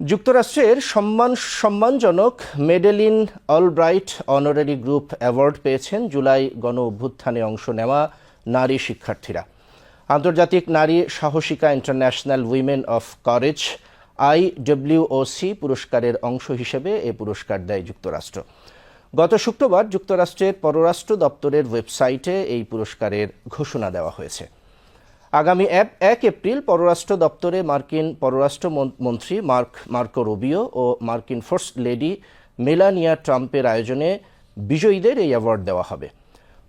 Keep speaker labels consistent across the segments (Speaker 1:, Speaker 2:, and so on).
Speaker 1: যুক্তরাষ্ট্রের সম্মানজনক Madeleine Albright honorary group award পেয়েছেন জুলাই গণ অভ্যুত্থানে অংশ নেওয়া নারী শিক্ষার্থীরা। আন্তর্জাতিক নারী সাহসিকা International Women of Courage IWOC পুরস্কারের অংশ হিসেবে এ পুরস্কার দেয় যুক্তরাষ্ট্র। গত শুক্রবার যুক্তরাষ্ট্রের পররাষ্ট্র দপ্তরের ওয়েবসাইটে এই পুরস্কারের ঘোষণা দেওয়া হয়েছে। আগামী 1 এপ্রিল পররাষ্ট্র দপ্তরে মার্কিন পররাষ্ট্র মন্ত্রী মার্কো রুবিও ও মার্কিন ফার্স্ট লেডি মেলানিয়া ট্রাম্পের আয়োজনে বিজয়ীদের এই অ্যাওয়ার্ড দেওয়া হবে।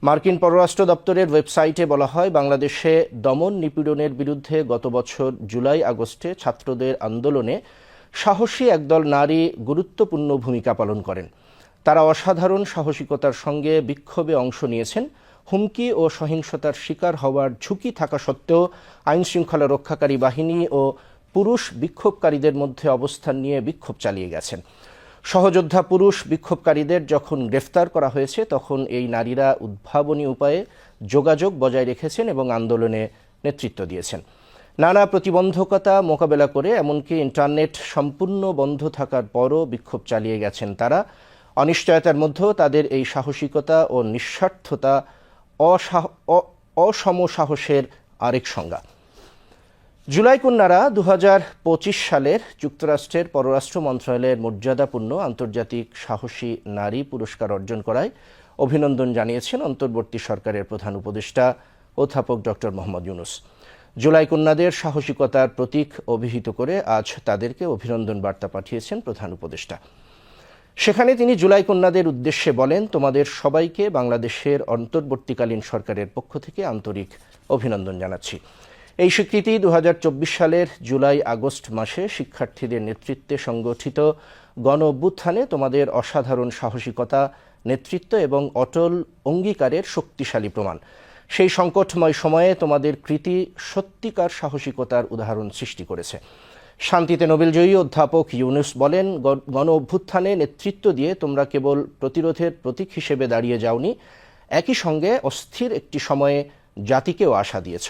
Speaker 1: মার্কিন পররাষ্ট্র দপ্তরের ওয়েবসাইটে বলা হয়, বাংলাদেশে দমন নিপীড়নের বিরুদ্ধে গত বছর জুলাই আগস্টে ছাত্রদের আন্দোলনে সাহসী একদল নারী গুরুত্বপূর্ণ ভূমিকা পালন করেন। তারা অসাধারণ সাহসিকতার সঙ্গে বিক্ষোভে অংশ নিয়েছেন। হুমকি ও সহিংসতার শিকার হওয়ার ঝুঁকি থাকা সত্ত্বেও আইনশৃঙ্খলা রক্ষাকারী বাহিনী ও পুরুষ বিক্ষোভকারীদের মধ্যে অবস্থান নিয়ে বিক্ষোভ চালিয়ে গেছেন। সহযোদ্ধা পুরুষ বিক্ষোভকারীদের যখন গ্রেফতার করা হয়েছে, তখন এই নারীরা উদ্ভাবনী উপায়ে যোগাযোগ বজায় রেখেছেন এবং আন্দোলনে নেতৃত্ব দিয়েছেন। নানা প্রতিবন্ধকতা মোকাবেলা করে, এমনকি ইন্টারনেট সম্পূর্ণ বন্ধ থাকার পরও বিক্ষোভ চালিয়ে গেছেন তারা। অনিশ্চয়তার মধ্যেও তাদের এই সাহসিকতা ও নিঃস্বার্থতা অসম সাহসের আরেক সংজ্ঞা। জুলাই কন্যারা 2025 সালের যুক্তরাষ্ট্রের পররাষ্ট্র মন্ত্রণালয়ের মর্যাদাপূর্ণ আন্তর্জাতিক সাহসী নারী পুরস্কার অর্জন করায় অভিনন্দন জানিয়েছেন অন্তর্বর্তী সরকারের প্রধান উপদেষ্টা অধ্যাপক ডক্টর মোহাম্মদ ইউনূস। জুলাই কন্যাদের সাহসিকতার প্রতীক অভিহিত করে আজ তাদেরকে অভিনন্দন বার্তা পাঠিয়েছেন প্রধান উপদেষ্টা। সেখানে তিনি জুলাই কন্যাদের উদ্দেশ্যে বলেন, তোমাদের সবাইকে বাংলাদেশের অন্তর্বর্তীকালীন সরকারের পক্ষ থেকে আন্তরিক অভিনন্দন জানাচ্ছি। এই স্বীকৃতি 2024 সালের জুলাই আগস্ট মাসে শিক্ষার্থীদের নেতৃত্বে সংগঠিত গণ অভ্যুত্থানে তোমাদের অসাধারণ সাহসিকতা, নেতৃত্ব এবং অটল অঙ্গীকারের শক্তিশালী প্রমাণ। সেই সংকটময় সময়ে তোমাদের কৃতি সত্যিকার সাহসিকতার উদাহরণ সৃষ্টি করেছে। শান্তিতে নোবেলজয়ী অধ্যাপক ইউনূস বলেন, গণ অভ্যুত্থানে নেতৃত্ব দিয়ে তোমরা কেবল প্রতিরোধের প্রতীক হিসেবে দাঁড়িয়ে যাওনি, একই সঙ্গে অস্থির একটি সময়ে জাতিকেও আশা দিয়েছ।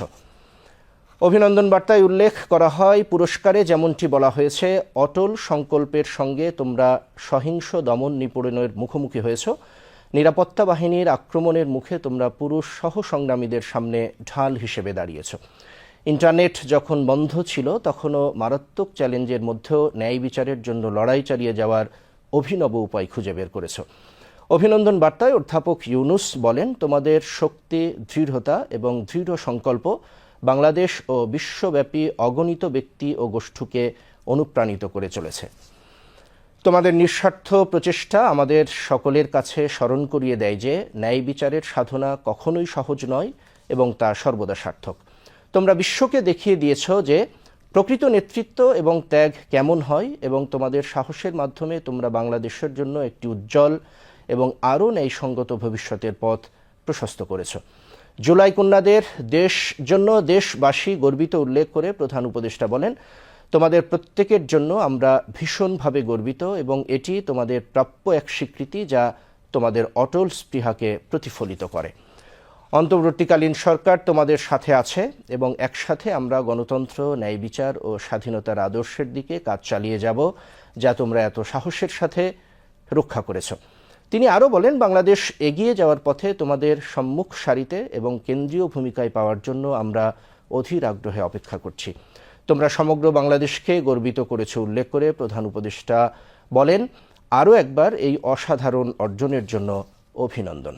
Speaker 1: অভিনন্দন বার্তায় উল্লেখ করা হয়, পুরস্কারে যেমনটি বলা হয়েছে, অটল সংকল্পের সঙ্গে তোমরা সহিংস দমন নিপীড়নের মুখোমুখি হয়েছ। নিরাপত্তা বাহিনীর আক্রমণের মুখে তোমরা পুরুষ সহসংগ্রামীদের সামনে ঢাল হিসেবে দাঁড়িয়েছ। ইন্টারনেট যখন বন্ধ ছিল, তখনও মারাত্মক চ্যালেঞ্জের মধ্যেও ন্যায় বিচারের জন্য লড়াই চালিয়ে যাওয়ার অভিনব উপায় খুঁজে বের করেছ। অভিনন্দন বার্তায় অধ্যাপক ইউনূস বলেন, তোমাদের শক্তি, দৃঢ়তা এবং দৃঢ় সংকল্প বাংলাদেশ ও বিশ্বব্যাপী অগণিত ব্যক্তি ও গোষ্ঠীকে অনুপ্রাণিত করে চলেছে। তোমাদের নিঃস্বার্থ প্রচেষ্টা আমাদের সকলের কাছে স্মরণ করিয়ে দেয় যে ন্যায় বিচারের সাধনা কখনোই সহজ নয় এবং তা সর্বদা সার্থক। তোমরা বিশ্বকে দেখিয়ে দিয়েছ যে প্রকৃত নেতৃত্ব এবং ত্যাগ কেমন হয়, এবং তোমাদের সাহসের মাধ্যমে তোমরা বাংলাদেশের জন্য একটি উজ্জ্বল এবং আরও ন্যায়সঙ্গত ভবিষ্যতের পথ প্রশস্ত করেছ। জুলাই কন্যাদের দেশবাসী গর্বিত উল্লেখ করে প্রধান উপদেষ্টা বলেন, তোমাদের প্রত্যেকের জন্য আমরা ভীষণভাবে গর্বিত এবং এটি তোমাদের প্রাপ্য এক স্বীকৃতি যা তোমাদের অটল স্পৃহাকে প্রতিফলিত করে। অন্তর্বর্তীকালীন সরকার তোমাদের সাথে আছে এবং একসাথে আমরা গণতন্ত্র, ন্যায় বিচার ও স্বাধীনতার আদর্শের দিকে কাজ চালিয়ে যাব, যা তোমরা এত সাহসের সাথে রক্ষা করেছ। তিনি আরও বলেন, বাংলাদেশ এগিয়ে যাওয়ার পথে তোমাদের সম্মুখ সারিতে এবং কেন্দ্রীয় ভূমিকায় পাওয়ার জন্য আমরা অধীর আগ্রহে অপেক্ষা করছি। তোমরা সমগ্র বাংলাদেশকে গর্বিত করেছ উল্লেখ করে প্রধান উপদেষ্টা বলেন, আরও একবার এই অসাধারণ অর্জনের জন্য অভিনন্দন।